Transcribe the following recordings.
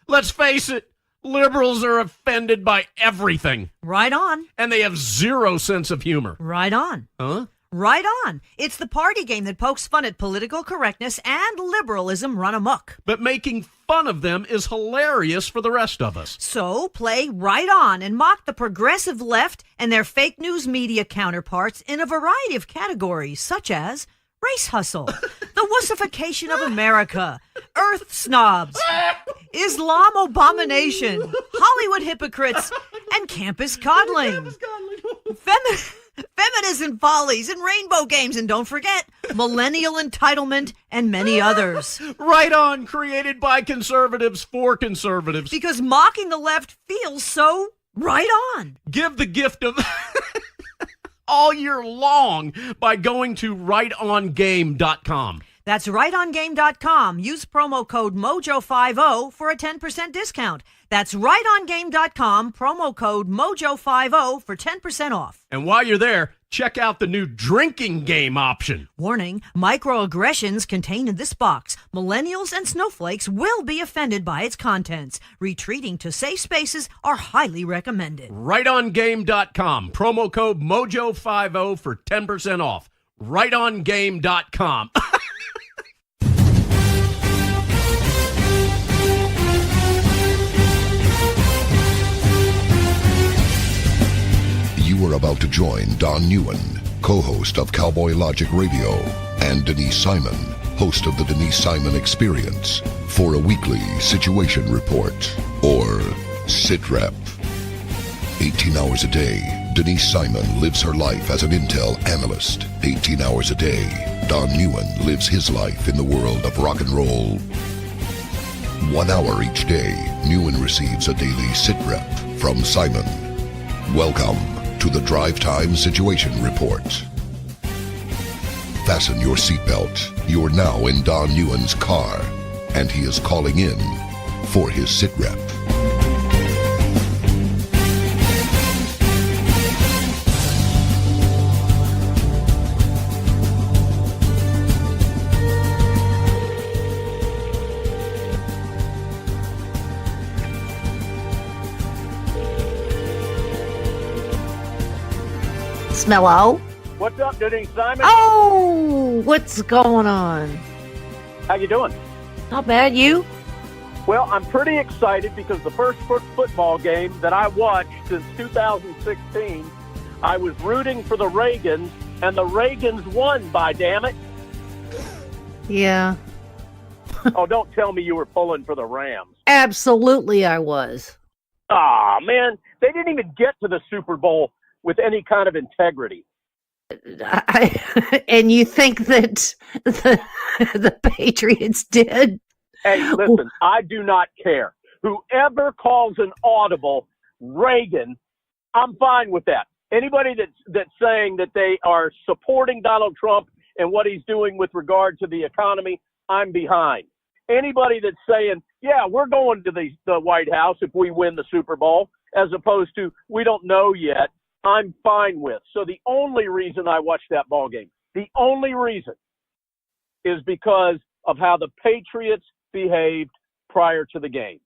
Let's face it, liberals are offended by everything. Right on. And they have zero sense of humor. Right on. Huh? Right on. It's the party game that pokes fun at political correctness and liberalism run amok. But making fun of them is hilarious for the rest of us. So play right on and mock the progressive left and their fake news media counterparts in a variety of categories, such as race hustle, the wussification of America, earth snobs, Islam abomination, Hollywood hypocrites, and campus coddling. Feminism follies and rainbow games, and don't forget, millennial entitlement and many others. Right on, created by conservatives for conservatives. Because mocking the left feels so right on. Give the gift of all year long by going to RightOnGame.com. That's RightOnGame.com. Use promo code MOJO50 for a 10% discount. That's RightOnGame.com, promo code MOJO50 for 10% off. And while you're there, check out the new drinking game option. Warning, microaggressions contained in this box. Millennials and snowflakes will be offended by its contents. Retreating to safe spaces are highly recommended. RightOnGame.com, promo code MOJO50 for 10% off. RightOnGame.com. You are about to join Don Neuen, co-host of Cowboy Logic Radio, and Denise Simon, host of the Denise Simon Experience, for a weekly situation report, or SITREP. 18 hours a day, Denise Simon lives her life as an Intel Analyst. 18 hours a day, Don Neuen lives his life in the world of rock and roll. 1 hour each day, Neuen receives a daily SITREP from Simon. Welcome to the Drive Time Situation Report. Fasten your seatbelt. You're now in Don Neuen's car, and he is calling in for his SITREP. Hello. What's up, Denise Simon? Oh, what's going on? How you doing? Not bad, you? Well, I'm pretty excited because the first football game that I watched since 2016, I was rooting for the Reagans, and the Reagans won, by damn it. Yeah. Oh, don't tell me you were pulling for the Rams. Absolutely I was. Aw, man, they didn't even get to the Super Bowl with any kind of integrity. And you think that the Patriots did? Hey, listen, I do not care. Whoever calls an audible Reagan, I'm fine with that. Anybody that's saying that they are supporting Donald Trump and what he's doing with regard to the economy, I'm behind. Anybody that's saying, yeah, we're going to the White House if we win the Super Bowl, as opposed to we don't know yet, I'm fine with. So the only reason I watched that ball game, the only reason is because of how the Patriots behaved prior to the game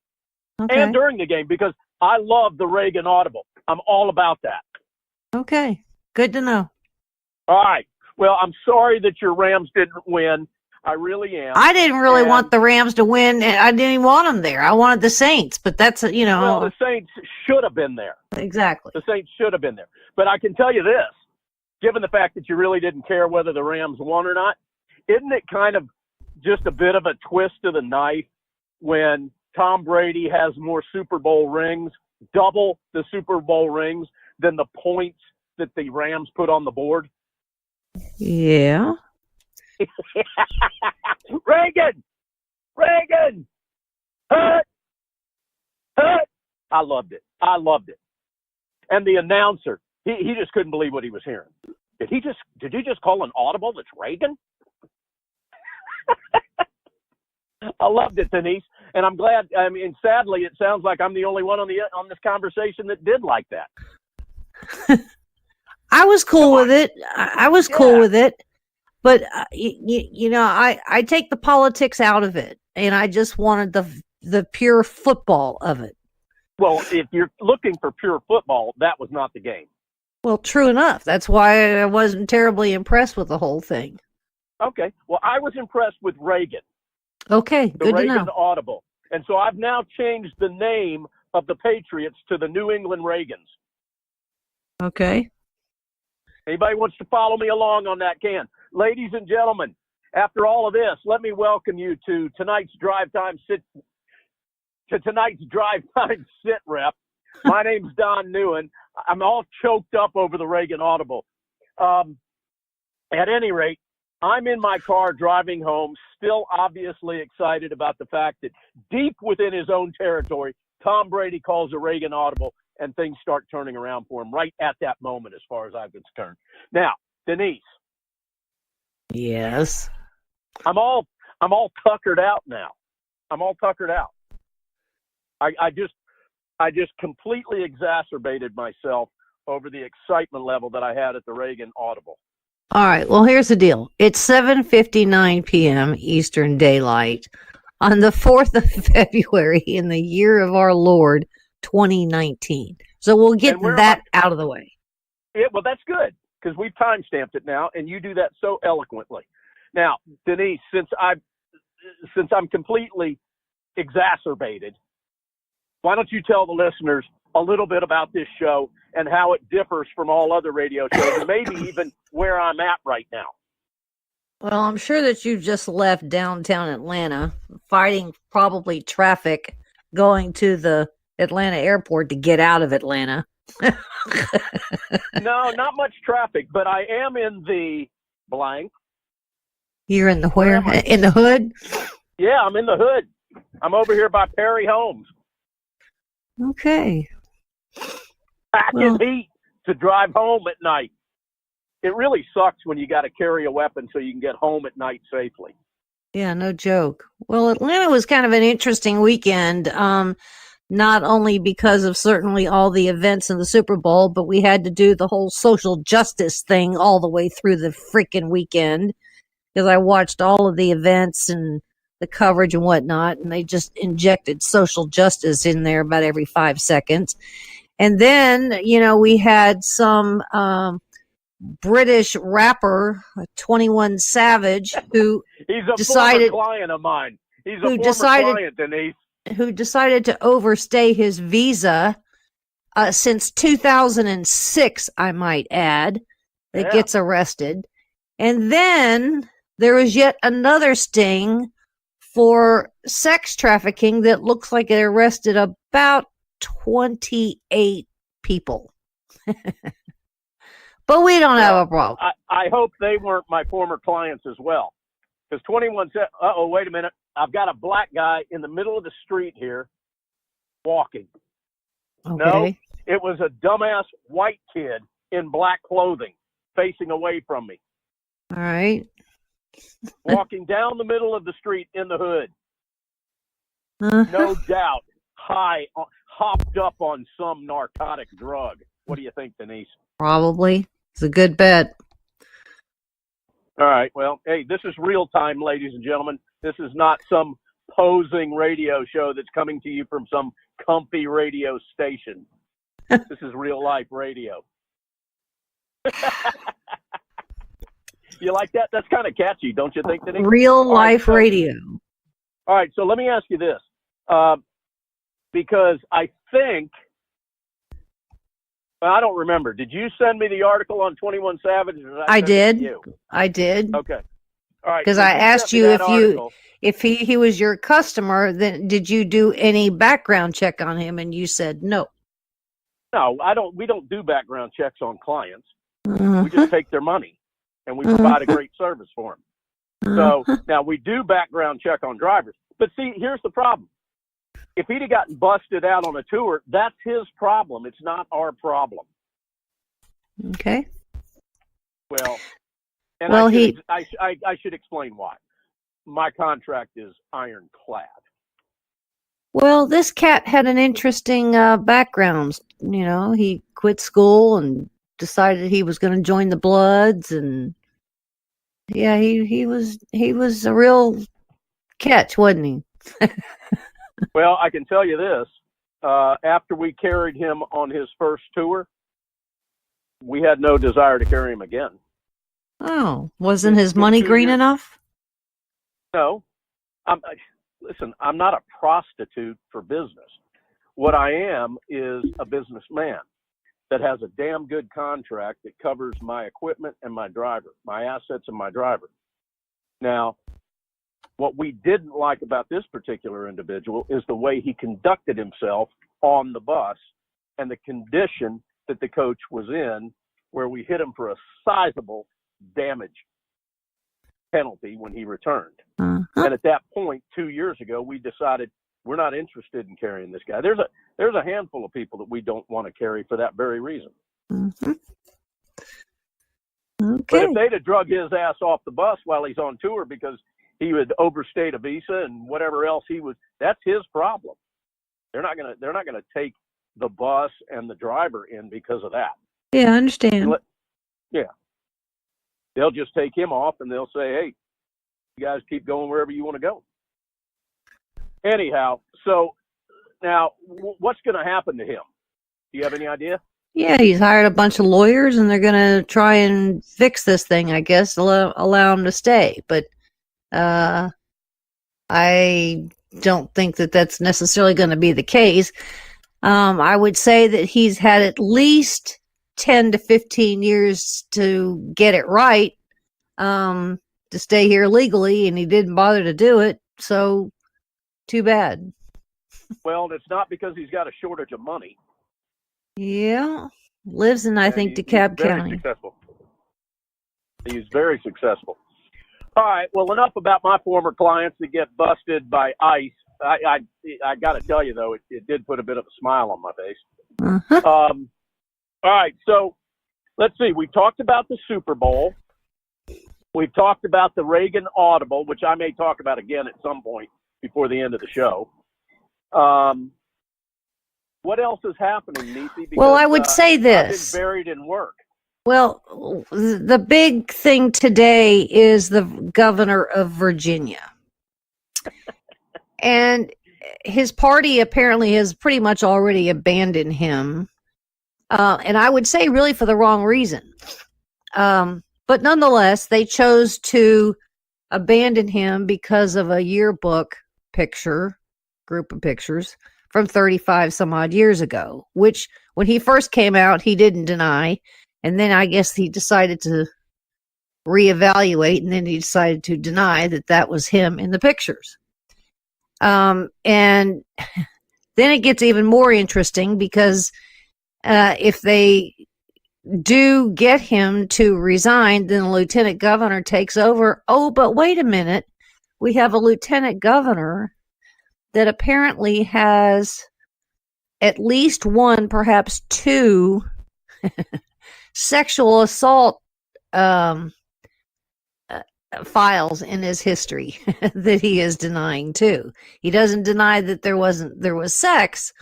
and during the game, because I love the Reagan audible. I'm all about that. Okay. Good to know. All right. Well, I'm sorry that your Rams didn't win. I really am. I didn't really want the Rams to win. I didn't even want them there. I wanted the Saints, but that's, you know. Well, the Saints should have been there. Exactly. The Saints should have been there. But I can tell you this, given the fact that you really didn't care whether the Rams won or not, isn't it kind of just a bit of a twist of the knife when Tom Brady has more Super Bowl rings, double the Super Bowl rings, than the points that the Rams put on the board? Yeah. Reagan! Hut! I loved it. And the announcer, he just couldn't believe what he was hearing. Did you just call an audible that's Reagan? I loved it, Denise, and I'm glad. I mean, sadly, it sounds like I'm the only one on this conversation that did like that. I was cool with it. I was cool with it. But, you know, I take the politics out of it, and I just wanted the pure football of it. Well, if you're looking for pure football, that was not the game. Well, true enough. That's why I wasn't terribly impressed with the whole thing. Okay. Well, I was impressed with Reagan. Okay, The good to Reagan know. Audible. And so I've now changed the name of the Patriots to the New England Reagans. Okay. Anybody wants to follow me along on that can. Ladies and gentlemen, after all of this, let me welcome you to tonight's drive time sit rep. My name's Don Neuen. I'm all choked up over the Reagan Audible. At any rate, I'm in my car driving home, still obviously excited about the fact that deep within his own territory, Tom Brady calls a Reagan Audible and things start turning around for him right at that moment as far as I'm concerned. Now, Denise. Yes. I'm all tuckered out now. I'm all tuckered out. I just completely exacerbated myself over the excitement level that I had at the Reagan Audible. All right. Well, here's the deal. It's 7:59 p.m. Eastern Daylight on the 4th of February in the year of our Lord, 2019. So we'll get that out of the way. Yeah, well, that's good because we've time-stamped it now, and you do that so eloquently. Now, Denise, since I'm completely exacerbated, why don't you tell the listeners a little bit about this show and how it differs from all other radio shows, and maybe even where I'm at right now. Well, I'm sure that you just left downtown Atlanta, fighting probably traffic, going to the Atlanta airport to get out of Atlanta. No, not much traffic, but I am in the blank. You're in the where? In the hood? Yeah, I'm in the hood. I'm over here by Perry Homes. Okay. Packing heat to drive home at night. It really sucks when you got to carry a weapon so you can get home at night safely. Yeah, no joke. Well, Atlanta was kind of an interesting weekend, not only because of certainly all the events in the Super Bowl, but we had to do the whole social justice thing all the way through the freaking weekend because I watched all of the events and the coverage and whatnot, and they just injected social justice in there about every 5 seconds. And then, we had some British rapper, 21 Savage, who he's a decided, former client of mine. He's a former client, Denise. Who decided to overstay his visa since 2006, I might add, that gets arrested. And then there was yet another sting for sex trafficking that looks like it arrested about 28 people. But we don't have a problem. I hope they weren't my former clients as well. Because 21 said, wait a minute. I've got a black guy in the middle of the street here walking. Okay. No, it was a dumbass white kid in black clothing facing away from me. All right. Walking down the middle of the street in the hood. No doubt, hopped up on some narcotic drug. What do you think, Denise? Probably. It's a good bet. All right. Well, hey, this is real time, ladies and gentlemen. This is not some posing radio show that's coming to you from some comfy radio station. This is real life radio. You like that? That's kind of catchy, don't you think, Denise? Real life radio. All right. So let me ask you this. Because I think, I don't remember. Did you send me the article on 21 Savage? I did. I did. Okay. All right. Because I asked you if he was your customer, then did you do any background check on him? And you said no. No, I don't. We don't do background checks on clients. We just take their money and we provide a great service for them. So now we do background check on drivers. But see, here's the problem. If he'd have gotten busted out on a tour, that's his problem. It's not our problem. Okay. Well, I should explain why. My contract is ironclad. Well, this cat had an interesting background. He quit school and decided he was going to join the Bloods, and yeah, he was a real catch, wasn't he? Well, I can tell you this. After we carried him on his first tour, we had no desire to carry him again. Oh, wasn't his money green enough? No. Listen, I'm not a prostitute for business. What I am is a businessman that has a damn good contract that covers my equipment and my driver, my assets and my driver. Now, what we didn't like about this particular individual is the way he conducted himself on the bus and the condition that the coach was in, where we hit him for a sizable damage penalty when he returned. And at that point, 2 years ago, we decided we're not interested in carrying this guy. There's a handful of people that we don't want to carry for that very reason. Mm-hmm. Okay. But if they'd have drug his ass off the bus while he's on tour because he had overstayed a visa and whatever else that's his problem. They're not gonna take the bus and the driver in because of that. Yeah, I understand. Yeah. They'll just take him off and they'll say, hey, you guys keep going wherever you want to go. Anyhow, so now what's going to happen to him? Do you have any idea? Yeah, he's hired a bunch of lawyers and they're going to try and fix this thing, I guess, allow him to stay. But I don't think that that's necessarily going to be the case. I would say that he's had at least 10 to 15 years to get it right, to stay here legally, and he didn't bother to do it. So too bad. Well, it's not because he's got a shortage of money. Yeah. Lives in, I think, DeKalb County. Successful. He's very successful. All right. Well, enough about my former clients that get busted by ICE. I got to tell you, though, it did put a bit of a smile on my face. Uh-huh. All right. So let's see. We talked about the Super Bowl. We've talked about the Reagan Audible, which I may talk about again at some point before the end of the show. What else is happening, Niecy? Well, I would say this. I've been buried in work. Well, the big thing today is the governor of Virginia. And his party apparently has pretty much already abandoned him. And I would say really for the wrong reason. But nonetheless, they chose to abandon him because of a yearbook group of pictures from 35 some odd years ago, which when he first came out, he didn't deny. And then I guess he decided to reevaluate, and then he decided to deny that was him in the pictures. And then it gets even more interesting because if they do get him to resign, then the lieutenant governor takes over. Oh, but wait a minute. We have a lieutenant governor that apparently has at least one, perhaps two sexual assault files in his history that he is denying too. He doesn't deny that there was sex.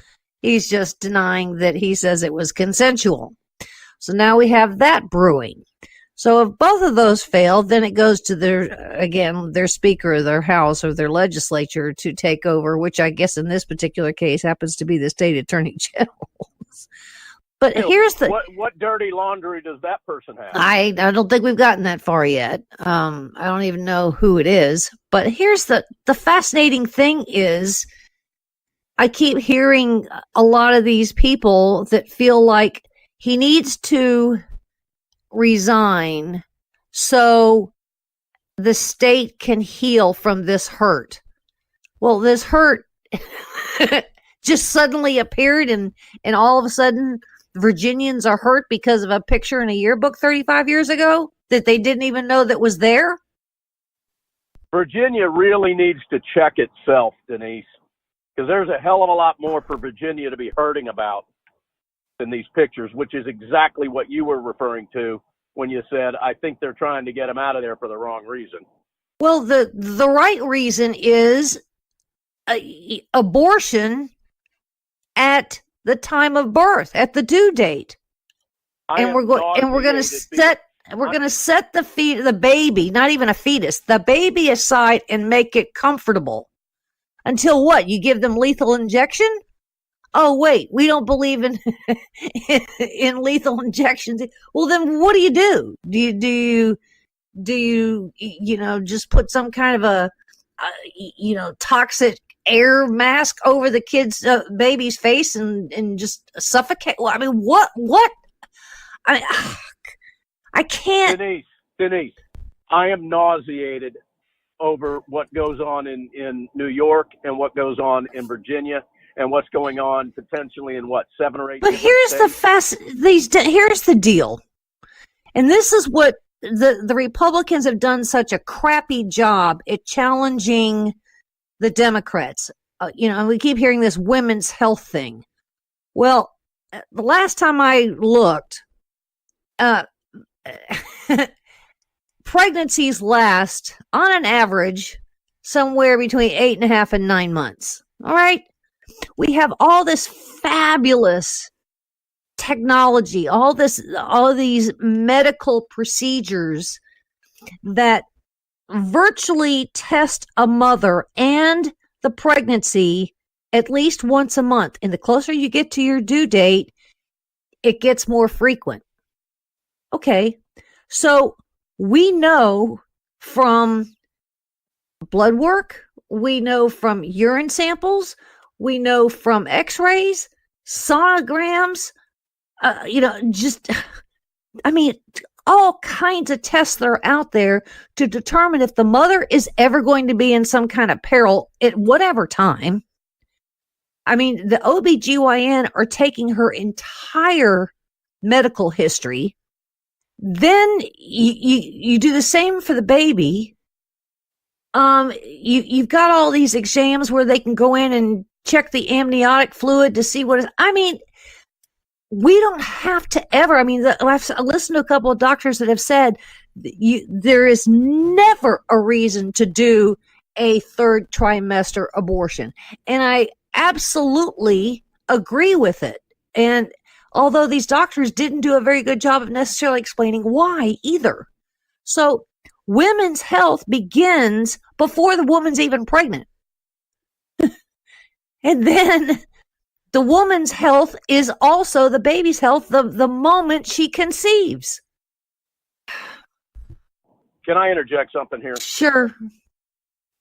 He's just denying that he says it was consensual. So now we have that brewing. So if both of those fail, then it goes to their speaker of their house or their legislature to take over, which I guess in this particular case happens to be the state attorney general. But here's what dirty laundry does that person have? I don't think we've gotten that far yet. I don't even know who it is. But here's the fascinating thing is I keep hearing a lot of these people that feel like he needs to resign so the state can heal from this hurt. Well, this hurt just suddenly appeared and all of a sudden Virginians are hurt because of a picture in a yearbook 35 years ago that they didn't even know that was there. Virginia really needs to check itself, Denise, because there's a hell of a lot more for Virginia to be hurting about than these pictures, which is exactly what you were referring to when you said, I think they're trying to get him out of there for the wrong reason. Well, the right reason is abortion at the time of birth, at the due date. And we're going to set the baby, not even a fetus, the baby aside and make it comfortable Until what? You give them lethal injection? Oh, wait, we don't believe in in lethal injections. Well, then what do? Do you just put some kind of a toxic air mask over the kid's baby's face and just suffocate? Well, I mean, what? I mean, I can't. Denise, I am nauseated over what goes on in New York and what goes on in Virginia and what's going on potentially in 7 or 8. But here's here's the deal, and this is what the Republicans have done such a crappy job at challenging the Democrats. And we keep hearing this women's health thing. Well, the last time I looked, pregnancies last on an average somewhere between 8.5 and 9 months. All right. We have all this fabulous technology, all these medical procedures that virtually test a mother and the pregnancy at least once a month. And the closer you get to your due date, it gets more frequent. Okay. So we know from blood work, we know from urine samples, we know from x-rays, sonograms, all kinds of tests that are out there to determine if the mother is ever going to be in some kind of peril at whatever time. I mean, the OBGYN are taking her entire medical history. Then you do the same for the baby. You've got all these exams where they can go in and check the amniotic fluid to see what is. I mean, we don't have to ever. I mean, I've listened to a couple of doctors that have said there is never a reason to do a third trimester abortion, and I absolutely agree with it. And although these doctors didn't do a very good job of necessarily explaining why either. So women's health begins before the woman's even pregnant. And then the woman's health is also the baby's health the moment she conceives. Can I interject something here? Sure.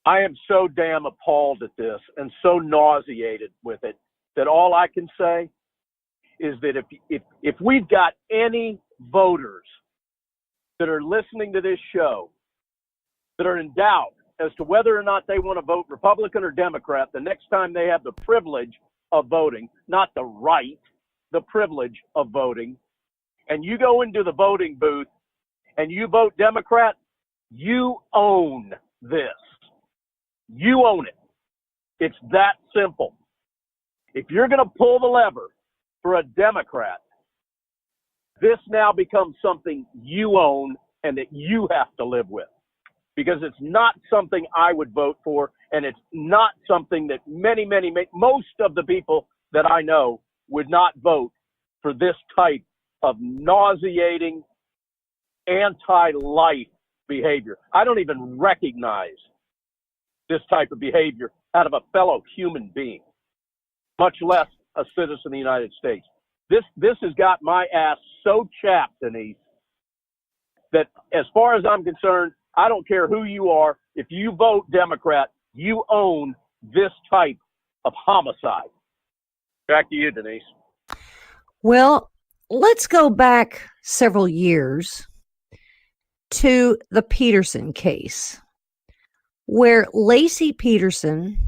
I am so damn appalled at this and so nauseated with it that all I can say is that if we've got any voters that are listening to this show that are in doubt as to whether or not they want to vote Republican or Democrat the next time they have the privilege of voting, not the right, the privilege of voting, and you go into the voting booth and you vote Democrat, you own this. You own it. It's that simple. If you're going to pull the lever for a Democrat, this now becomes something you own and that you have to live with, because it's not something I would vote for, and it's not something that most of the people that I know would not vote for this type of nauseating, anti-life behavior. I don't even recognize this type of behavior out of a fellow human being, much less a citizen of the United States. This has got my ass so chapped, Denise, that as far as I'm concerned, I don't care who you are. If you vote Democrat, you own this type of homicide. Back to you, Denise. Well, let's go back several years to the Peterson case, where Lacey Peterson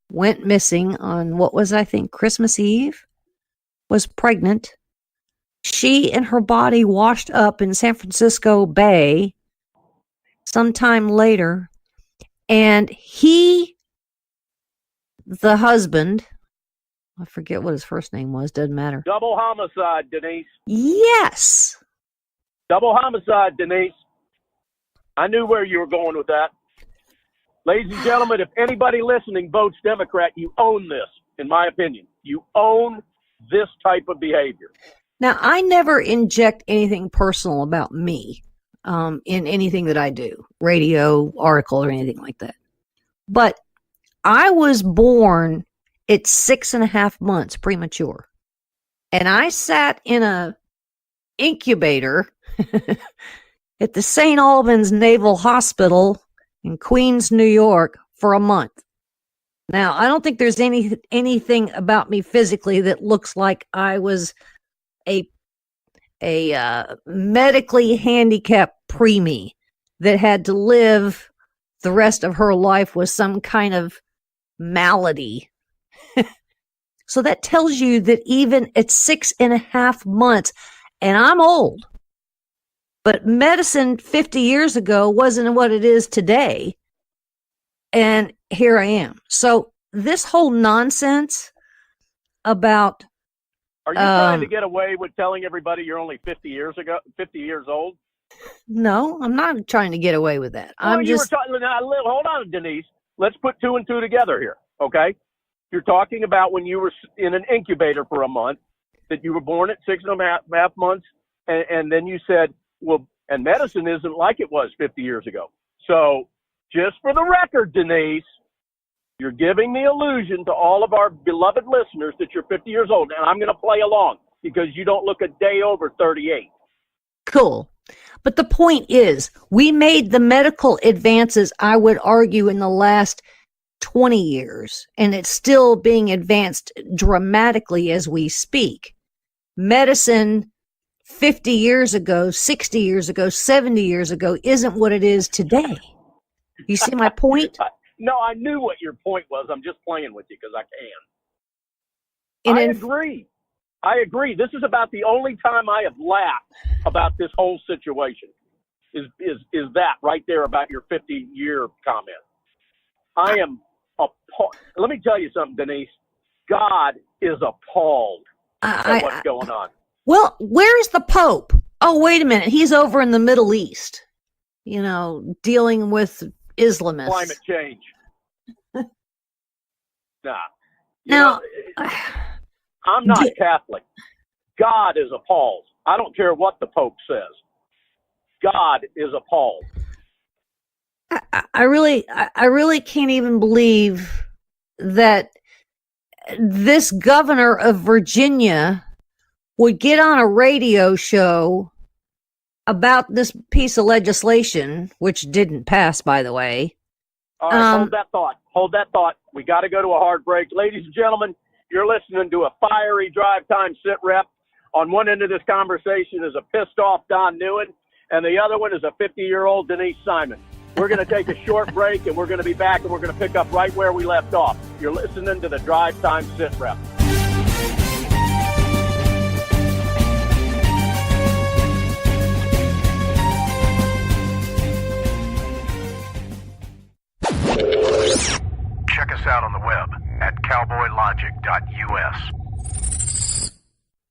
went missing on what was, I think, Christmas Eve, was pregnant. She and her body washed up in San Francisco Bay sometime later, and he, the husband, I forget what his first name was, doesn't matter. Double homicide, Denise. Yes. Double homicide, Denise. I knew where you were going with that. Ladies and gentlemen, if anybody listening votes Democrat, you own this, in my opinion. You own this type of behavior. Now, I never inject anything personal about me in anything that I do, radio, article, or anything like that. But I was born at 6.5 months premature. And I sat in a incubator at the St. Albans Naval Hospital in Queens, New York for a month. Now, I don't think there's anything about me physically that looks like I was a medically handicapped preemie that had to live the rest of her life with some kind of malady. So that tells you that even at 6.5 months, and I'm old, but medicine 50 years ago wasn't what it is today. And here I am. So this whole nonsense about... Are you trying to get away with telling everybody you're only 50 years old? No, I'm not trying to get away with that. Well, I'm just... hold on, Denise. Let's put 2 and 2 together here, okay? You're talking about when you were in an incubator for a month, that you were born at 6.5 months, and then you said, well, and medicine isn't like it was 50 years ago. So just for the record, Denise, you're giving the illusion to all of our beloved listeners that you're 50 years old, and I'm going to play along because you don't look a day over 38. Cool. But the point is, we made the medical advances, I would argue, in the last 20 years, and it's still being advanced dramatically as we speak. Medicine 50 years ago, 60 years ago, 70 years ago isn't what it is today. You see my point? No, I knew what your point was. I'm just playing with you because I can. I agree. This is about the only time I have laughed about this whole situation is that right there about your 50-year comment. I am appalled. Let me tell you something, Denise. God is appalled at what's going on. Well, where's the Pope? Oh, wait a minute. He's over in the Middle East, dealing with Islamists. Climate change. Nah. Now, I'm not Catholic. God is appalled. I don't care what the Pope says. God is appalled. I really can't even believe that this governor of Virginia would get on a radio show about this piece of legislation, which didn't pass, by the way. All right, hold that thought. We got to go to a hard break. Ladies and gentlemen, you're listening to a fiery drive time sit rep. On one end of this conversation is a pissed off Don Neuen, and the other one is a 50-year-old Denise Simon. We're going to take a short break, and we're going to be back, and we're going to pick up right where we left off. You're listening to the Drive Time Sit Rep. Check us out on the web at cowboylogic.us.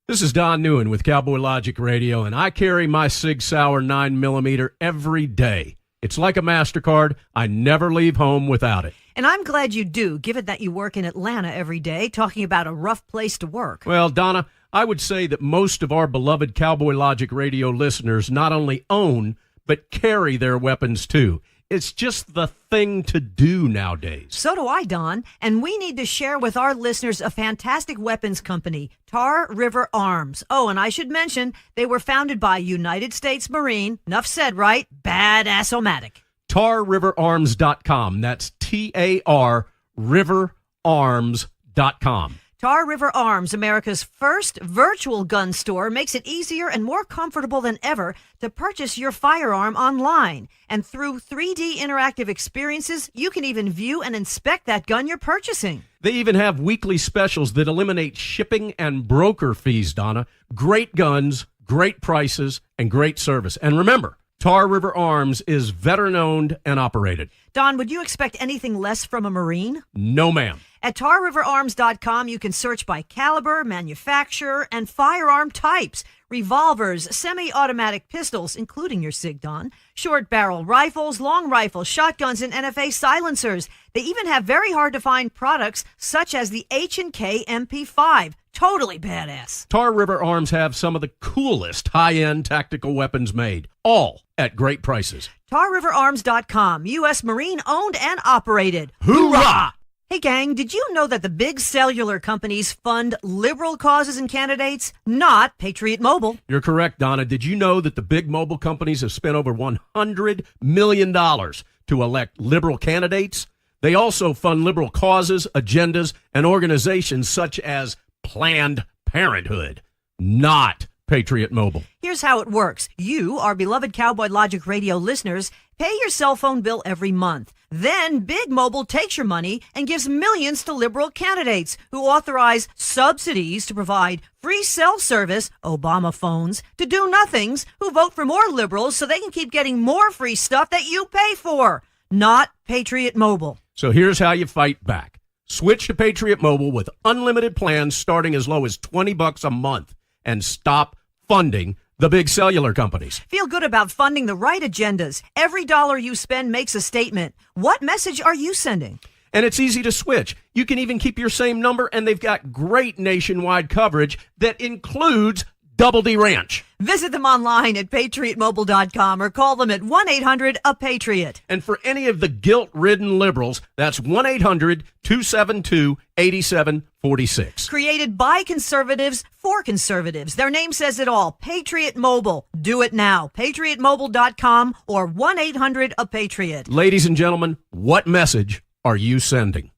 This is Don Neuen with Cowboy Logic Radio, and I carry my Sig Sauer 9mm every day. It's like a MasterCard. I never leave home without it. And I'm glad you do, given that you work in Atlanta every day, talking about a rough place to work. Well, Donna, I would say that most of our beloved Cowboy Logic Radio listeners not only own, but carry their weapons, too. It's just the thing to do nowadays. So do I, Don. And we need to share with our listeners a fantastic weapons company, Tar River Arms. Oh, and I should mention, they were founded by United States Marine, enough said, right? Badass-o-matic. TarRiverArms.com. That's TAR Riverarms.com. Tar River Arms, America's first virtual gun store, makes it easier and more comfortable than ever to purchase your firearm online. And through 3D interactive experiences, you can even view and inspect that gun you're purchasing. They even have weekly specials that eliminate shipping and broker fees, Donna. Great guns, great prices, and great service. And remember, Tar River Arms is veteran-owned and operated. Don, would you expect anything less from a Marine? No, ma'am. At TarRiverArms.com, you can search by caliber, manufacturer, and firearm types. Revolvers, semi-automatic pistols, including your SIG, Don, short-barrel rifles, long rifles, shotguns, and NFA silencers. They even have very hard-to-find products such as the H&K MP5. Totally badass. Tar River Arms have some of the coolest high-end tactical weapons made, all at great prices. TarRiverArms.com, U.S. Marine owned and operated. Hoorah! Hey gang, did you know that the big cellular companies fund liberal causes and candidates, not Patriot Mobile? You're correct, Donna. Did you know that the big mobile companies have spent over $100 million to elect liberal candidates? They also fund liberal causes, agendas, and organizations such as Planned Parenthood, not Patriot Mobile. Here's how it works. You, our beloved Cowboy Logic Radio listeners, pay your cell phone bill every month. Then Big Mobile takes your money and gives millions to liberal candidates who authorize subsidies to provide free cell service, Obama phones, to do-nothings who vote for more liberals so they can keep getting more free stuff that you pay for. Not Patriot Mobile. So here's how you fight back. Switch to Patriot Mobile with unlimited plans starting as low as $20 a month and stop funding the big cellular companies. Feel good about funding the right agendas. Every dollar you spend makes a statement. What message are you sending? And it's easy to switch. You can even keep your same number, and they've got great nationwide coverage that includes Double D Ranch. Visit them online at patriotmobile.com or call them at 1-800-A-PATRIOT. And for any of the guilt-ridden liberals, that's 1-800-272-8746. Created by conservatives for conservatives. Their name says it all. Patriot Mobile. Do it now. patriotmobile.com or 1-800-A-PATRIOT. Ladies and gentlemen, what message are you sending?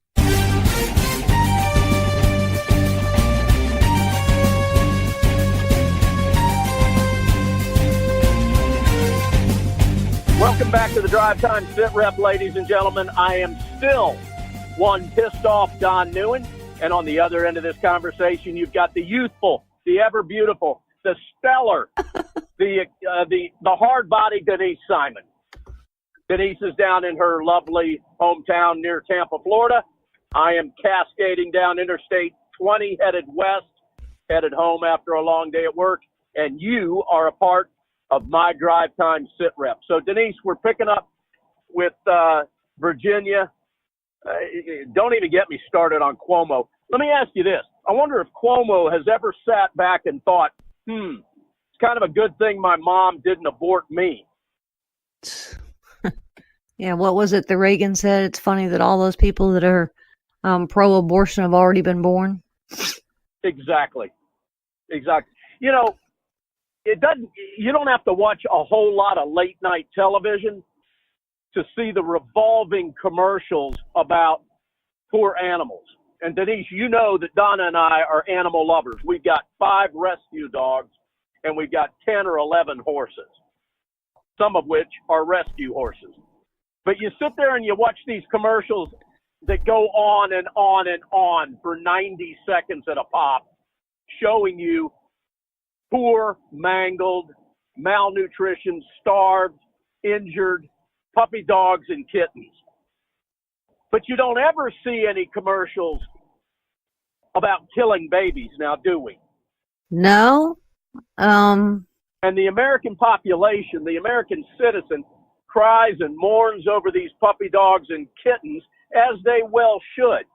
Welcome back to the Drive Time SITREP, ladies and gentlemen. I am still one pissed off Don Neuen. And on the other end of this conversation, you've got the youthful, the ever beautiful, the stellar, the hard-bodied Denise Simon. Denise is down in her lovely hometown near Tampa, Florida. I am cascading down Interstate 20, headed west, headed home after a long day at work. And you are a part of my Drive Time SITREP. So, Denise, we're picking up with Virginia. Don't even get me started on Cuomo. Let me ask you this. I wonder if Cuomo has ever sat back and thought, it's kind of a good thing my mom didn't abort me. Yeah, what was it that Reagan said? It's funny that all those people that are pro-abortion have already been born. Exactly. You know, you don't have to watch a whole lot of late night television to see the revolving commercials about poor animals. And Denise, you know that Donna and I are animal lovers. We've got 5 rescue dogs and we've got 10 or 11 horses, some of which are rescue horses. But you sit there and you watch these commercials that go on and on and on for 90 seconds at a pop, showing you poor, mangled, malnutrition, starved, injured puppy dogs and kittens. But you don't ever see any commercials about killing babies now, do we? No. And the American population, the American citizen, cries and mourns over these puppy dogs and kittens, as they well should.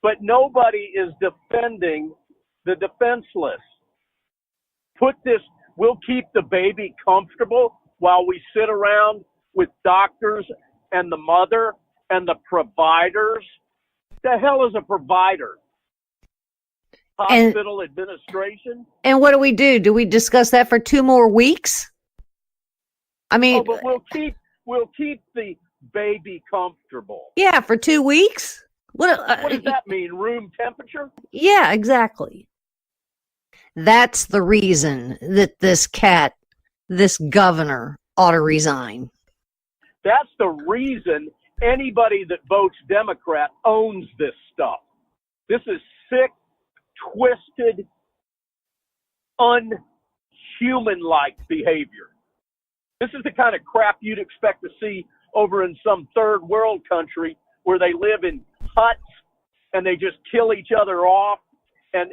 But nobody is defending the defenseless. We'll keep the baby comfortable while we sit around with doctors and the mother and the providers. The hell is a provider? Hospital administration? And what do? Do we discuss that for 2 more weeks? I mean, but we'll keep the baby comfortable. Yeah, for 2 weeks. What does that mean? Room temperature? Yeah, exactly. That's the reason that this governor ought to resign. That's the reason anybody that votes Democrat owns this stuff. This is sick, twisted, unhuman-like behavior. This is the kind of crap you'd expect to see over in some third world country where they live in huts and they just kill each other off. And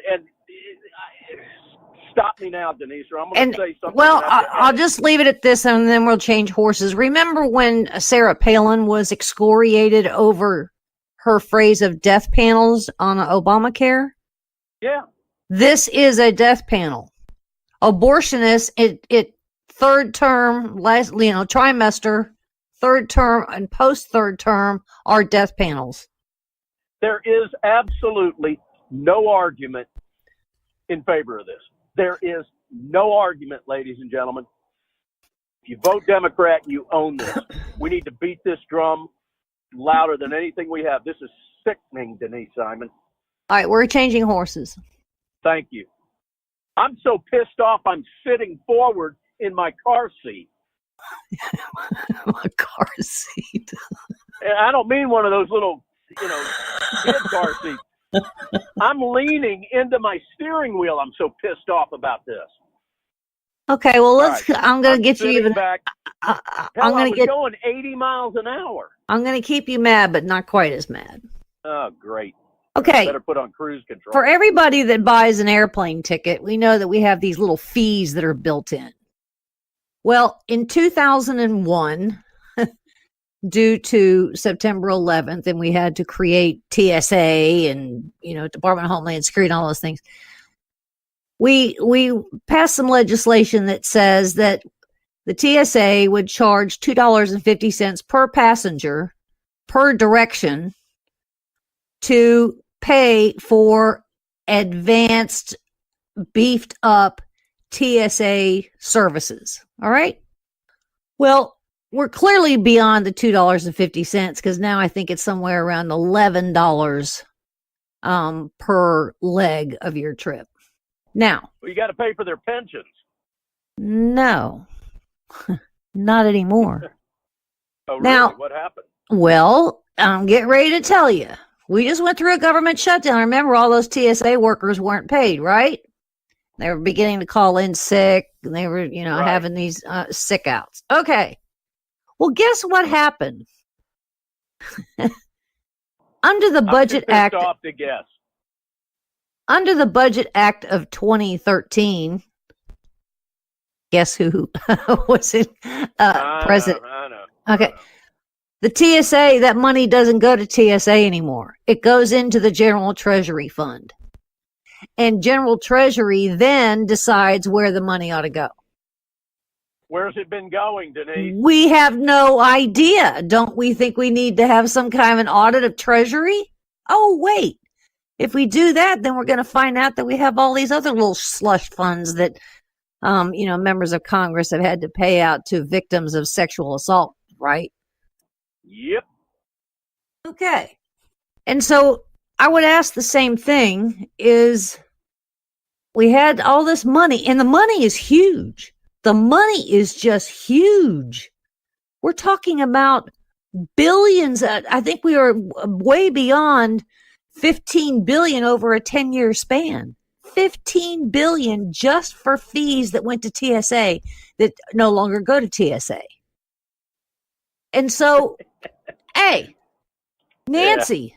stop me now, Denise, or I'm going to say something. Well, I'll just leave it at this, and then we'll change horses. Remember when Sarah Palin was excoriated over her phrase of death panels on Obamacare? Yeah. This is a death panel. Abortionists, it third term, trimester, third term, and post third term are death panels. There is absolutely no argument in favor of this. There is no argument, ladies and gentlemen. If you vote Democrat, you own this. We need to beat this drum louder than anything we have. This is sickening, Denise Simon. All right, we're changing horses. Thank you. I'm so pissed off I'm sitting forward in my car seat. My car seat. And I don't mean one of those little, kid car seats. I'm leaning into my steering wheel. I'm so pissed off about this. Okay, well, let's. Right. I'm going to get you even. Back. I'm going to get going 80 miles an hour. I'm going to keep you mad, but not quite as mad. Oh, great. Okay. Better put on cruise control. For everybody that buys an airplane ticket, we know that we have these little fees that are built in. Well, in 2001, due to September 11th, and we had to create TSA and, Department of Homeland Security and all those things, we passed some legislation that says that the TSA would charge $2.50 per passenger per direction to pay for advanced, beefed up TSA services. All right. Well, we're clearly beyond the $2.50 because now I think it's somewhere around $11 per leg of your trip. Now, you got to pay for their pensions. No, not anymore. Oh, really? Now, What happened? Well, I'm getting ready to tell you. We just went through a government shutdown. Remember, all those TSA workers weren't paid, right? They were beginning to call in sick. And they were, Right. having these sick outs. Okay. Well, guess what happened? Under the Budget Act. I'm too pissed off to guess. Under the Budget Act of 2013, guess who was it? President. I know. Okay. The TSA, that money doesn't go to TSA anymore. It goes into the General Treasury Fund. And General Treasury then decides where the money ought to go. Where's it been going, Denise? We have no idea. Don't we think we need to have some kind of an audit of Treasury? Oh, wait. If we do that, then we're going to find out that we have all these other little slush funds that, members of Congress have had to pay out to victims of sexual assault, right? Yep. Okay. And so I would ask the same thing is we had all this money and the money is huge. The money is just huge. We're talking about billions. I think we are way beyond 15 billion over a 10-year span. 15 billion just for fees that went to TSA that no longer go to TSA. And so, hey, Nancy,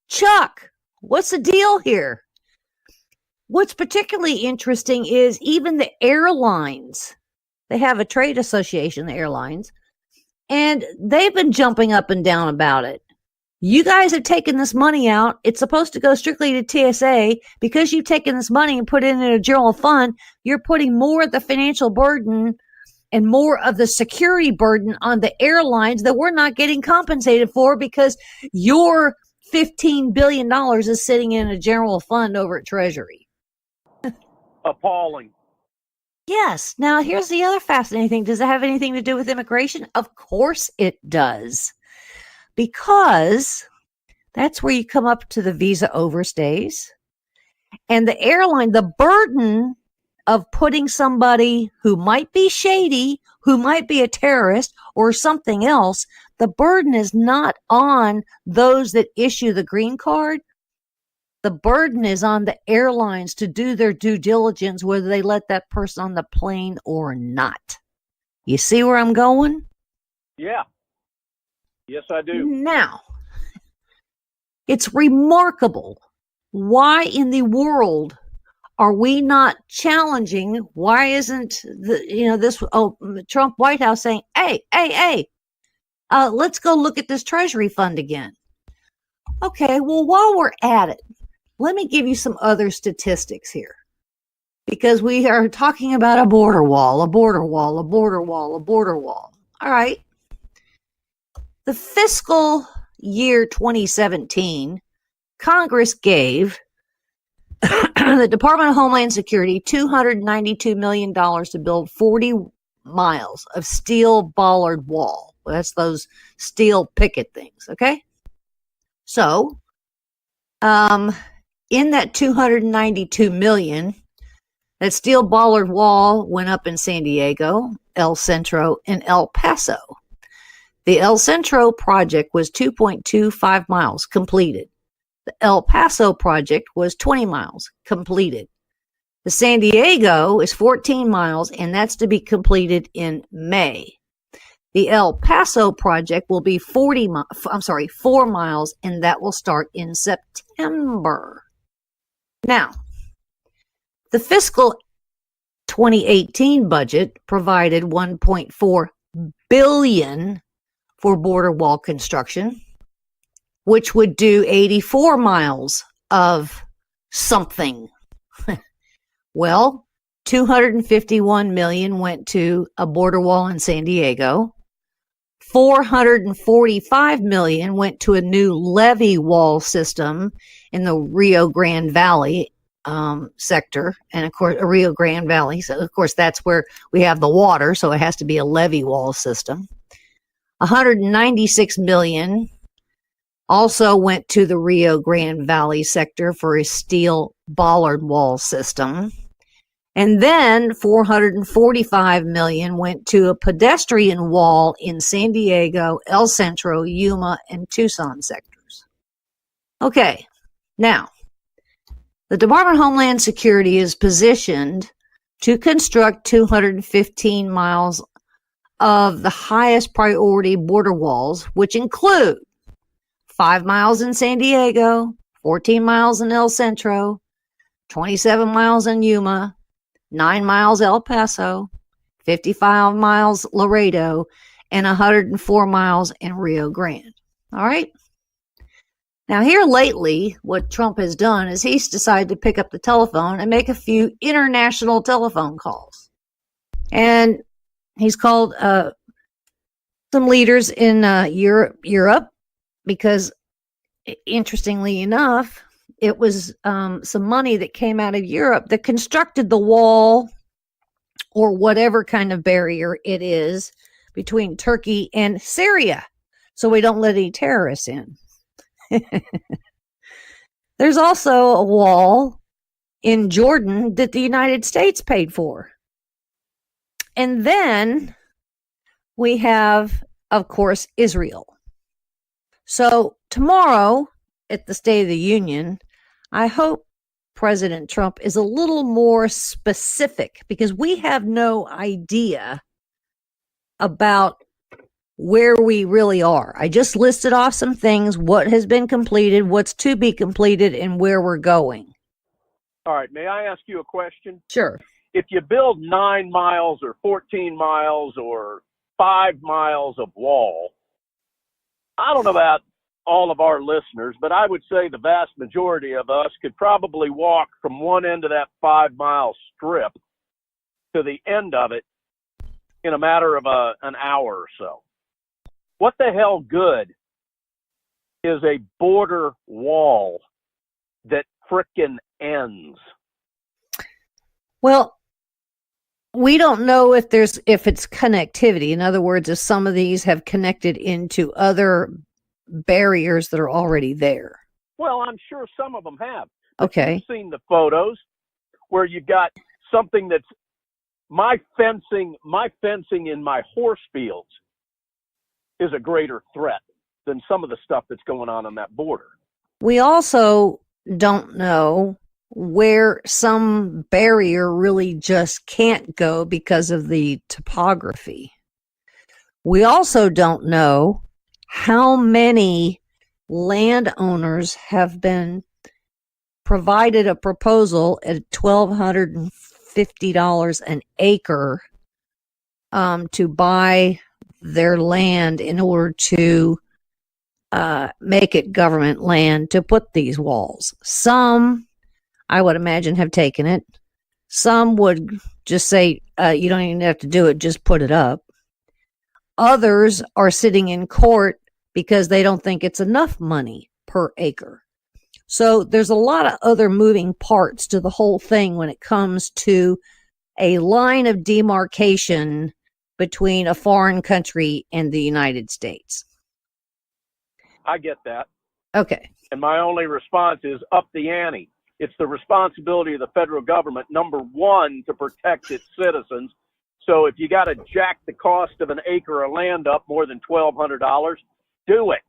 Chuck, what's the deal here? What's particularly interesting is even the airlines, they have a trade association, the airlines, and they've been jumping up and down about it. You guys have taken this money out. It's supposed to go strictly to TSA. Because you've taken this money and put it in a general fund, you're putting more of the financial burden and more of the security burden on the airlines that we're not getting compensated for because your $15 billion is sitting in a general fund over at Treasury. Appalling. Yes. Now, here's the other fascinating thing. Does it have anything to do with immigration? Of course it does. Because that's where you come up to the visa overstays. And the airline, the burden of putting somebody who might be shady, who might be a terrorist or something else, the burden is not on those that issue the green card. The burden is on the airlines to do their due diligence, whether they let that person on the plane or not. You see where I'm going? Yeah. Yes, I do. Now, it's remarkable. Why in the world are we not challenging? Why isn't this Trump White House saying, hey, let's go look at this Treasury fund again? Okay, well, while we're at it, let me give you some other statistics here. Because we are talking about a border wall. All right. The fiscal year 2017 Congress gave the Department of Homeland Security $292 million to build 40 miles of steel bollard wall. Well, that's those steel picket things, okay? So, in that $292 million, that steel bollard wall went up in San Diego, El Centro, and El Paso. The El Centro project was 2.25 miles completed. The El Paso project was 20 miles completed. The San Diego is 14 miles, and that's to be completed in May. The El Paso project will be 4 miles, and that will start in September. Now, the fiscal 2018 budget provided $1.4 billion for border wall construction, which would do 84 miles of something. Well, $251 million went to a border wall in San Diego. $445 million went to a new levee wall system in the Rio Grande Valley sector, and of course, Rio Grande Valley. So, of course, that's where we have the water, so it has to be a levee wall system. $196 million also went to the Rio Grande Valley sector for a steel bollard wall system. And then $445 million went to a pedestrian wall in San Diego, El Centro, Yuma, and Tucson sectors. Okay, now, the Department of Homeland Security is positioned to construct 215 miles of the highest priority border walls, which include 5 miles in San Diego, 14 miles in El Centro, 27 miles in Yuma, 9 miles El Paso, 55 miles Laredo, and 104 miles in Rio Grande. All right? Now, here lately, what Trump has done is he's decided to pick up the telephone and make a few international telephone calls. And he's called some leaders in Europe because, interestingly enough, it was some money that came out of Europe that constructed the wall or whatever kind of barrier it is between Turkey and Syria, so we don't let any terrorists in. There's also a wall in Jordan that the United States paid for. And then we have, of course, Israel. So tomorrow at the State of the Union, I hope President Trump is a little more specific because we have no idea about where we really are. I just listed off some things, what has been completed, what's to be completed, and where we're going. All right, may I ask you a question? Sure. If you build 9 miles or 14 miles or 5 miles of wall, I don't know about all of our listeners, but I would say the vast majority of us could probably walk from one end of that 5-mile strip to the end of it in a matter of an hour or so. What the hell good is a border wall that frickin' ends? Well, we don't know if it's connectivity. In other words, if some of these have connected into other barriers that are already there. Well, I'm sure some of them have. Okay. You've seen the photos where you got something that's my fencing in my horse fields is a greater threat than some of the stuff that's going on that border. We also don't know where some barrier really just can't go because of the topography. We also don't know how many landowners have been provided a proposal at $1,250 an acre to buy their land in order to make it government land to put these walls. Some, I would imagine, have taken it. Some would just say, you don't even have to do it, just put it up. Others are sitting in court because they don't think it's enough money per acre. So there's a lot of other moving parts to the whole thing when it comes to a line of demarcation between a foreign country and the United States. I get that. Okay. And my only response is up the ante. It's the responsibility of the federal government, number one, to protect its citizens. So if you got to jack the cost of an acre of land up more than $1,200, do it.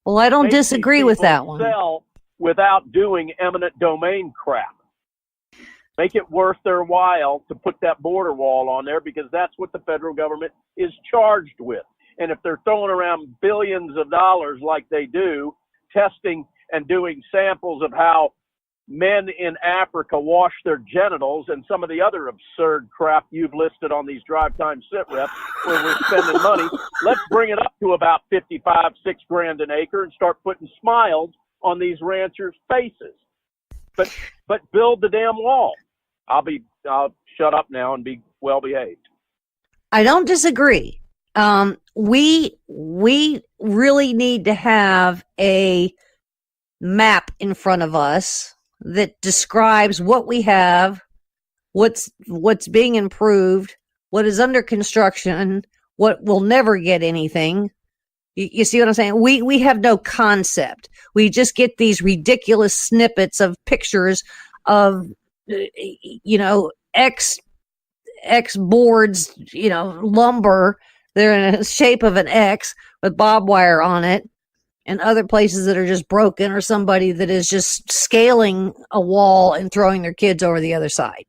Well, I don't Make disagree these with people that one. Sell without doing eminent domain crap. Make it worth their while to put that border wall on there, because that's what the federal government is charged with. And if they're throwing around billions of dollars like they do, testing and doing samples of how men in Africa wash their genitals and some of the other absurd crap you've listed on these drive time sit reps where we're spending money, let's bring it up to about $55, $6,000 an acre and start putting smiles on these ranchers' faces. But build the damn wall. I'll shut up now and be well behaved. I don't disagree. We really need to have a map in front of us that describes what we have, what's being improved, what is under construction, what will never get anything. You see what I'm saying? We have no concept. We just get these ridiculous snippets of pictures of, X boards, lumber. They're in the shape of an X with barbed wire on it, and other places that are just broken, or somebody that is just scaling a wall and throwing their kids over the other side.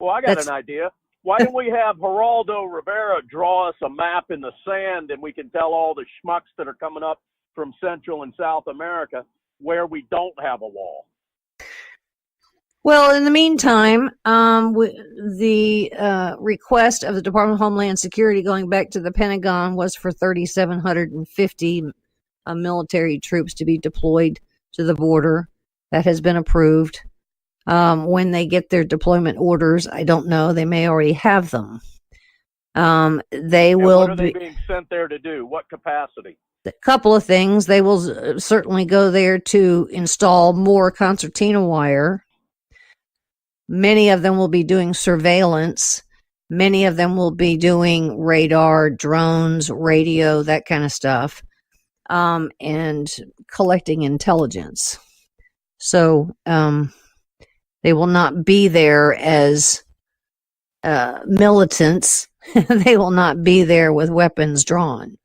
Well, I got an idea. Why don't we have Geraldo Rivera draw us a map in the sand, and we can tell all the schmucks that are coming up from Central and South America where we don't have a wall? Well, in the meantime, the request of the Department of Homeland Security going back to the Pentagon was for 3,750 military troops to be deployed to the border. That has been approved. When they get their deployment orders, I don't know. They may already have them. They will what are they being sent there to do? What capacity? A couple of things. They will certainly go there to install more concertina wire. Many of them will be doing surveillance. Many of them will be doing radar, drones, radio, that kind of stuff, and collecting intelligence. So they will not be there as militants. They will not be there with weapons drawn.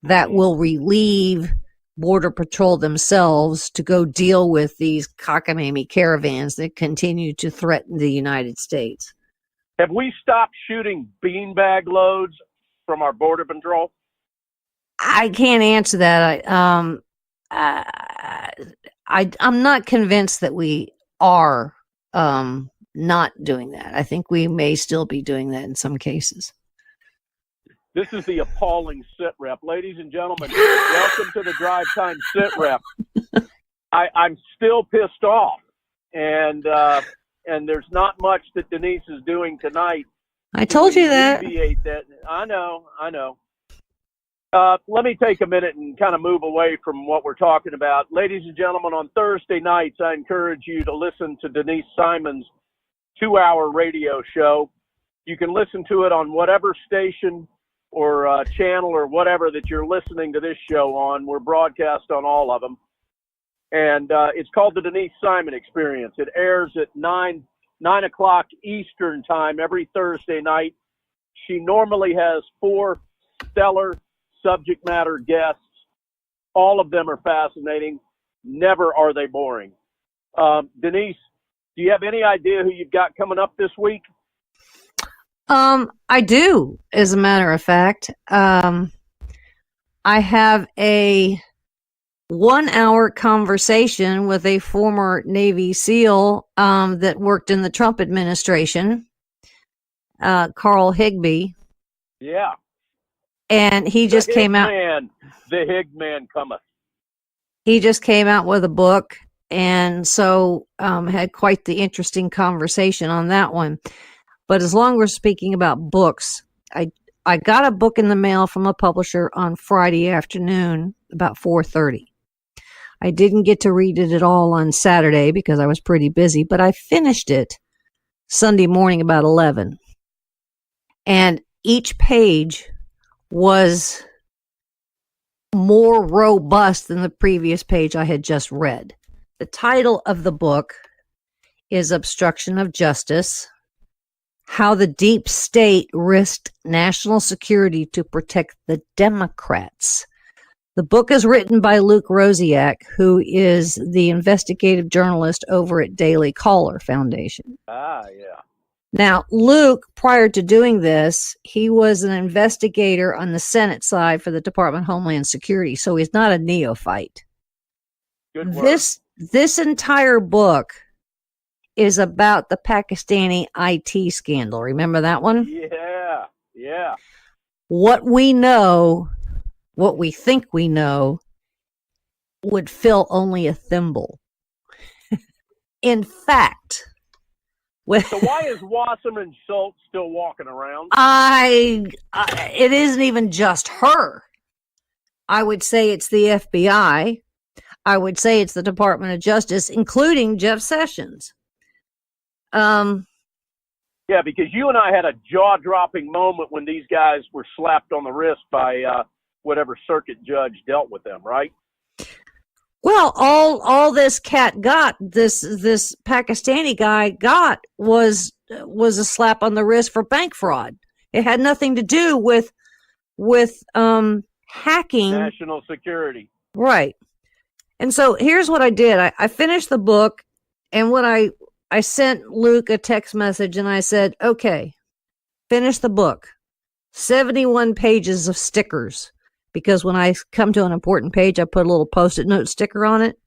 That will relieve Border Patrol themselves to go deal with these cockamamie caravans that continue to threaten the United States. Have we stopped shooting beanbag loads from our Border Patrol? I can't answer that. I'm not convinced that we are not doing that. I think we may still be doing that in some cases. This is the appalling sit rep. Ladies and gentlemen, welcome to the Drive Time Sit Rep. I'm still pissed off, and there's not much that Denise is doing tonight. I told you that. That. I know. Let me take a minute and kind of move away from what we're talking about. Ladies and gentlemen, on Thursday nights, I encourage you to listen to Denise Simon's 2-hour radio show. You can listen to it on whatever station or channel or whatever that you're listening to this show on. We're broadcast on all of them. And it's called the Denise Simon Experience. It airs at 9 o'clock Eastern time every Thursday night. She normally has 4 stellar subject matter guests. All of them are fascinating. Never are they boring. Denise, do you have any idea who you've got coming up this week? I do, as a matter of fact. I have a 1-hour conversation with a former Navy SEAL that worked in the Trump administration, Carl Higbee. Yeah. And he just came out. The Higman cometh. He just came out with a book, and so had quite the interesting conversation on that one. But as long as we're speaking about books, I got a book in the mail from a publisher on Friday afternoon about 4:30. I didn't get to read it at all on Saturday because I was pretty busy, but I finished it Sunday morning about 11. And each page was more robust than the previous page I had just read. The title of the book is Obstruction of Justice: How the Deep State Risked National Security to Protect the Democrats. The book is written by Luke Rosiak, who is the investigative journalist over at Daily Caller Foundation. Ah, yeah. Now, Luke, prior to doing this, he was an investigator on the Senate side for the Department of Homeland Security, so he's not a neophyte. Good work. This entire book is about the Pakistani IT scandal. Remember that one? Yeah, yeah. What we know, what we think we know, would fill only a thimble. In fact, So why is Wasserman Schultz still walking around? it isn't even just her. I would say it's the FBI. I would say it's the Department of Justice, including Jeff Sessions. Yeah, because you and I had a jaw-dropping moment when these guys were slapped on the wrist by whatever circuit judge dealt with them, right? Well, all this cat got, this Pakistani guy got was a slap on the wrist for bank fraud. It had nothing to do with hacking. National security. Right. And so here's what I did. I finished the book, and when I sent Luke a text message and I said, okay, finish the book. 71 pages of stickers. Because when I come to an important page, I put a little Post-it note sticker on it.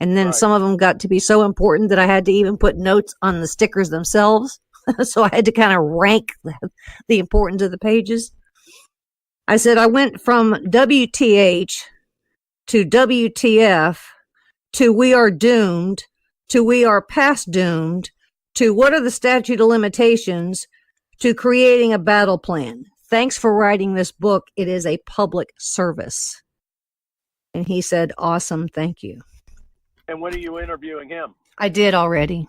And then some of them got to be so important that I had to even put notes on the stickers themselves. So I had to kind of rank the importance of the pages. I said I went from WTH to WTF to we are doomed to we are past doomed to what are the statute of limitations to creating a battle plan. Thanks for writing this book. It is a public service. And he said, awesome, thank you. And when are you interviewing him? I did already.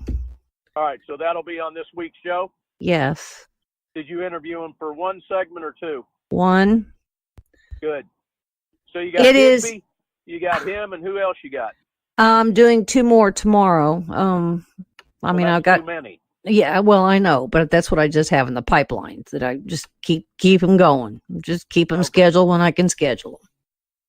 All right, so that'll be on this week's show? Yes. Did you interview him for one segment or two? One. Good. So you got Higby, you got him, and who else you got? I'm doing 2 more tomorrow. I've got too many. Yeah, well, I know, but that's what I just have in the pipeline, that I just keep them going. Just keep them scheduled when I can schedule them.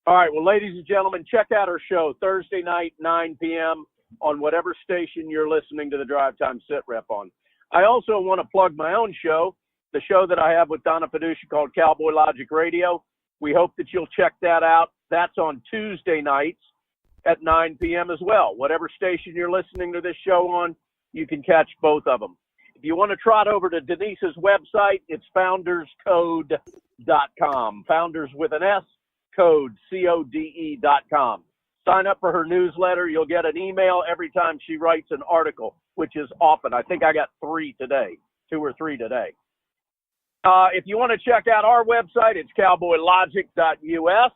All right, well, ladies and gentlemen, check out our show Thursday night, 9 p.m. on whatever station you're listening to the Drive Time SITREP on. I also want to plug my own show, the show that I have with Donna Padusha called Cowboy Logic Radio. We hope that you'll check that out. That's on Tuesday nights at 9 p.m. as well. Whatever station you're listening to this show on, you can catch both of them. If you want to trot over to Denise's website, it's founderscode.com. Founders with an S, code, CODE.com. Sign up for her newsletter. You'll get an email every time she writes an article, which is often. I think I got 2 or 3 today. If you want to check out our website, it's cowboylogic.us.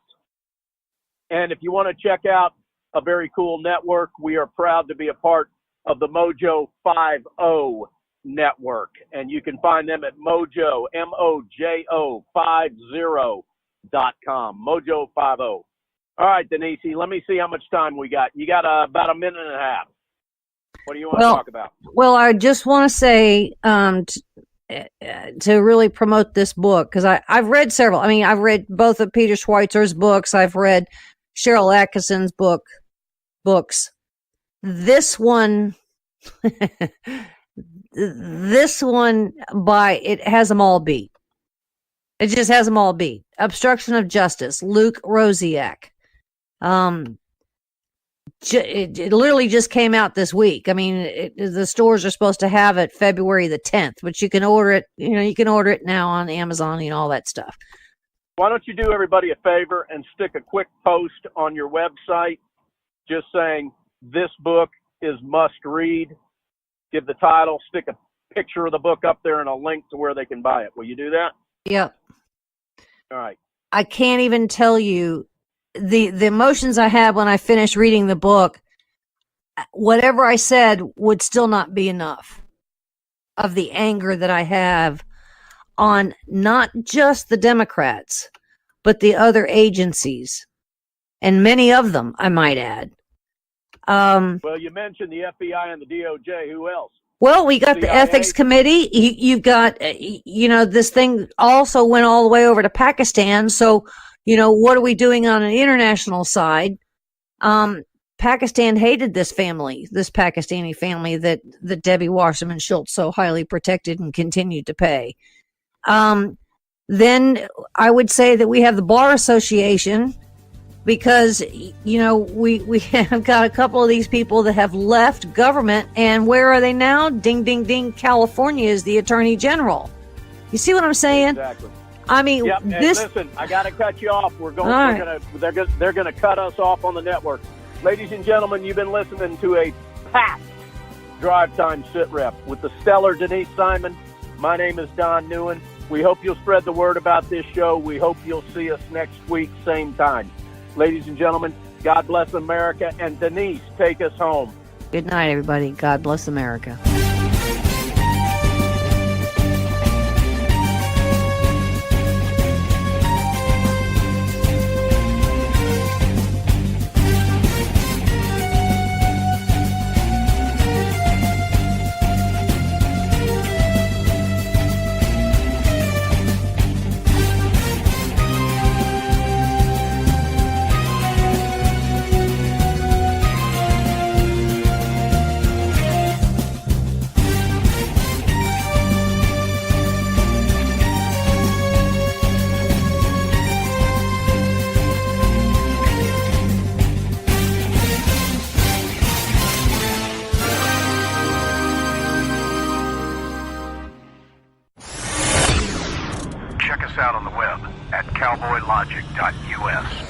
And if you want to check out a very cool network, we are proud to be a part of the Mojo 50 network. And you can find them at Mojo, MOJO 50.com. Mojo 50. All right, Denise, let me see how much time we got. You got about a minute and a half. What do you want to talk about? Well, I just want to say to really promote this book, because I've read several. I mean, I've read both of Peter Schweitzer's books. I've read Cheryl Atkinson's books. This one, it has them all beat. It just has them all beat. Obstruction of Justice, Luke Rosiak. It literally just came out this week. I mean, the stores are supposed to have it February the 10th, but you can order it. You can order it now on Amazon and all that stuff. Why don't you do everybody a favor and stick a quick post on your website just saying this book is must read. Give the title, stick a picture of the book up there and a link to where they can buy it. Will you do that? Yep. All right. I can't even tell you the emotions I had when I finished reading the book, whatever I said would still not be enough of the anger that I have on not just the Democrats, but the other agencies, and many of them, I might add. Well, you mentioned the FBI and the DOJ. Who else? Well, we got the CIA. ethics committee. You've got, this thing also went all the way over to Pakistan. So, what are we doing on an international side? Pakistan hated this Pakistani family that Debbie Wasserman Schultz so highly protected and continued to pay. Then I would say that we have the Bar Association, because, we have got a couple of these people that have left government, and where are they now? Ding, ding, ding. California is the Attorney General. You see what I'm saying? Exactly. I mean, Yep. And listen, I got to cut you off. They're going to cut us off on the network. Ladies and gentlemen, you've been listening to a packed Drive Time SITREP with the stellar Denise Simon. My name is Don Neuen. We hope you'll spread the word about this show. We hope you'll see us next week, same time. Ladies and gentlemen, God bless America. And Denise, take us home. Good night, everybody. God bless America. Check us out on the web at cowboylogic.us.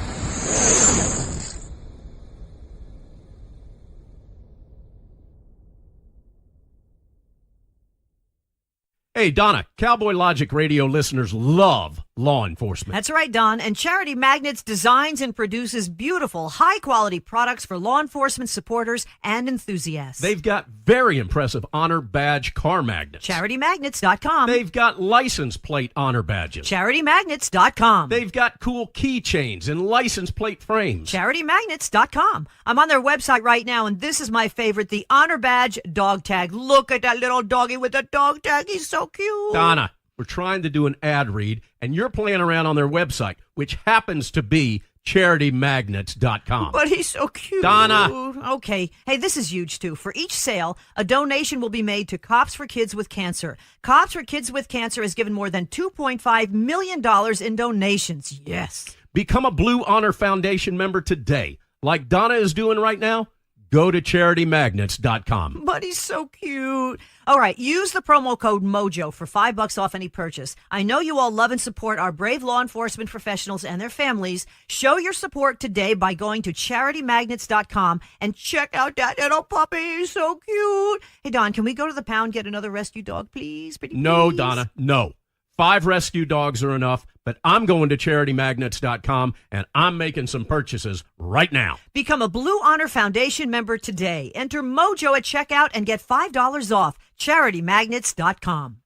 Hey, Donna, Cowboy Logic Radio listeners love law enforcement. That's right, Don. And Charity Magnets designs and produces beautiful, high-quality products for law enforcement supporters and enthusiasts. They've got very impressive honor badge car magnets. CharityMagnets.com. They've got license plate honor badges. CharityMagnets.com. They've got cool keychains and license plate frames. CharityMagnets.com. I'm on their website right now, and this is my favorite, the Honor Badge dog tag. Look at that little doggy with the dog tag. He's so cute. Donna, we're trying to do an ad read, and you're playing around on their website, which happens to be CharityMagnets.com. But he's so cute. Donna. Okay. Hey, this is huge, too. For each sale, a donation will be made to Cops for Kids with Cancer. Cops for Kids with Cancer has given more than $2.5 million in donations. Yes. Become a Blue Honor Foundation member today. Like Donna is doing right now, go to CharityMagnets.com. But he's so cute. All right, use the promo code MOJO for $5 off any purchase. I know you all love and support our brave law enforcement professionals and their families. Show your support today by going to CharityMagnets.com and check out that little puppy. He's so cute. Hey, Don, can we go to the pound, get another rescue dog, please? Pretty No, please? Donna, no. 5 rescue dogs are enough, but I'm going to CharityMagnets.com, and I'm making some purchases right now. Become a Blue Honor Foundation member today. Enter MOJO at checkout and get $5 off. CharityMagnets.com.